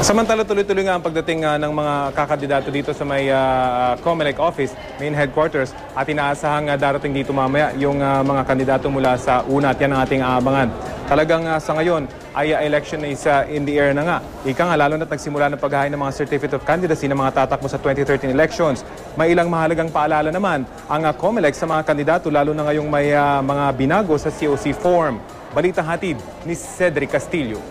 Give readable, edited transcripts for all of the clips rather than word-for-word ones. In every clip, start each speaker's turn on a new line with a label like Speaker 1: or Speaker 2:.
Speaker 1: Samantala, tuloy-tuloy nga ang pagdating ng mga kakandidato dito sa may COMELEC office, main headquarters, at inaasahang darating dito mamaya yung mga kandidato mula sa una at yan ang ating aabangan. Talagang sa ngayon ay election is in the air na nga. Ika nga, lalo na't nagsimula ng paghahain ng mga certificate of candidacy ng mga tatakbo sa 2013 elections. May ilang mahalagang paalala naman ang COMELEC sa mga kandidato, lalo na ngayong may mga binago sa COC form. Balitang hatid ni Cedric Castillo.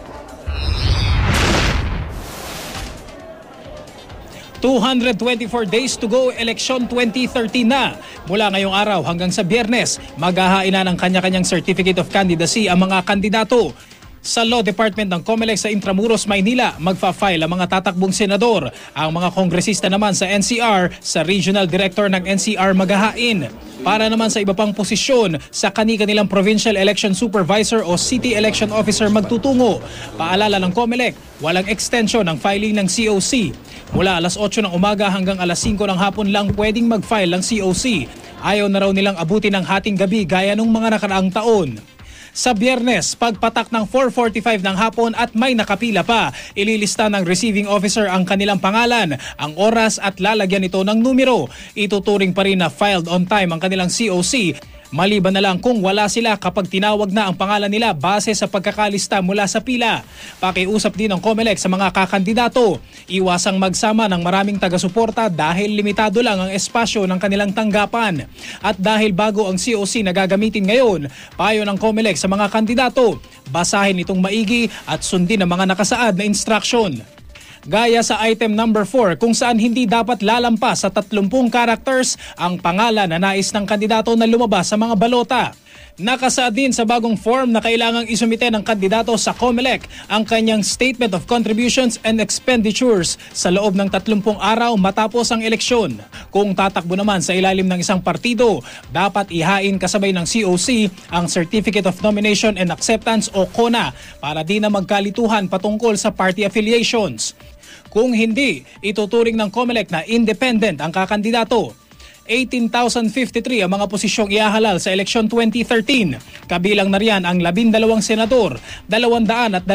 Speaker 2: 224 days to go, election 2013 na. Mula ngayong araw hanggang sa Biyernes, maghahain na ng kanya-kanyang certificate of candidacy ang mga kandidato. Sa Law Department ng COMELEC sa Intramuros, Maynila, magfa-file ang mga tatakbong senador. Ang mga kongresista naman sa NCR, sa Regional Director ng NCR maghahain. Para naman sa iba pang posisyon, sa kani-kanilang Provincial Election Supervisor o City Election Officer magtutungo. Paalala ng COMELEC, walang extension ng filing ng COC. Mula alas 8 ng umaga hanggang alas 5 ng hapon lang pwedeng mag-file ng COC. Ayaw na raw nilang abutin ng hating gabi gaya nung mga nakaraang taon. Sa Biyernes, pagpatak ng 4:45 ng hapon at may nakapila pa, ililista ng receiving officer ang kanilang pangalan, ang oras at lalagyan ito ng numero. Ituturing pa rin na filed on time ang kanilang COC. Maliban na lang kung wala sila kapag tinawag na ang pangalan nila base sa pagkakalista mula sa pila. Pakiusap din ng COMELEC sa mga kakandidato. Iwasang magsama ng maraming taga-suporta dahil limitado lang ang espasyo ng kanilang tanggapan. At dahil bago ang COC na gagamitin ngayon, payo ng COMELEC sa mga kandidato, basahin itong maigi at sundin ang mga nakasaad na instruction. Gaya sa item number 4 kung saan hindi dapat lalampas sa 30 characters ang pangalan na nais ng kandidato na lumabas sa mga balota. Nakasaad din sa bagong form na kailangang isumite ng kandidato sa COMELEC ang kanyang Statement of Contributions and Expenditures sa loob ng 30 araw matapos ang eleksyon. Kung tatakbo naman sa ilalim ng isang partido, dapat ihain kasabay ng COC ang Certificate of Nomination and Acceptance o CONA para di na magkalituhan patungkol sa party affiliations. Kung hindi, ituturing ng COMELEC na independent ang kakandidato. 18,053 ang mga posisyong iahalal sa eleksyon 2013. Kabilang na riyan ang 12 senador, 229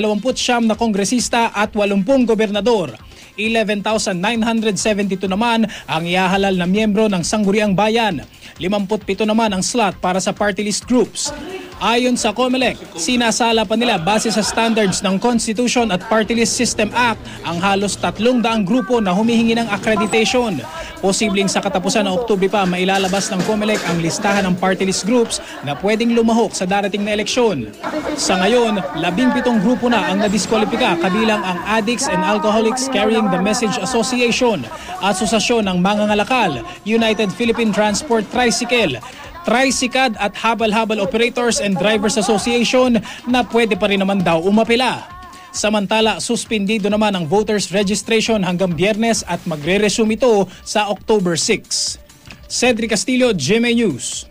Speaker 2: na kongresista at 80 gobernador. 11,972 naman ang iahalal na miyembro ng Sangguniang Bayan. 57 naman ang slot para sa party list groups. Ayon sa COMELEC, sinasala pa nila base sa standards ng Constitution at Party List System Act ang halos 300 grupo na humihingi ng accreditation. Posibleng sa katapusan ng Oktubre pa mailalabas ng COMELEC ang listahan ng party list groups na pwedeng lumahok sa darating na eleksyon. Sa ngayon, 17 grupo na ang nadiskwalipika kabilang ang Addicts and Alcoholics Carrying the Message Association, Asosasyon ng Mangangalakal, United Philippine Transport Tricycle, Tricycad at Habal-Habal Operators and Drivers Association na pwede pa rin naman daw umapila. Samantala, suspendido naman ang voters registration hanggang Biyernes at magre-resume ito sa October 6. Cedric Castillo, GMA News.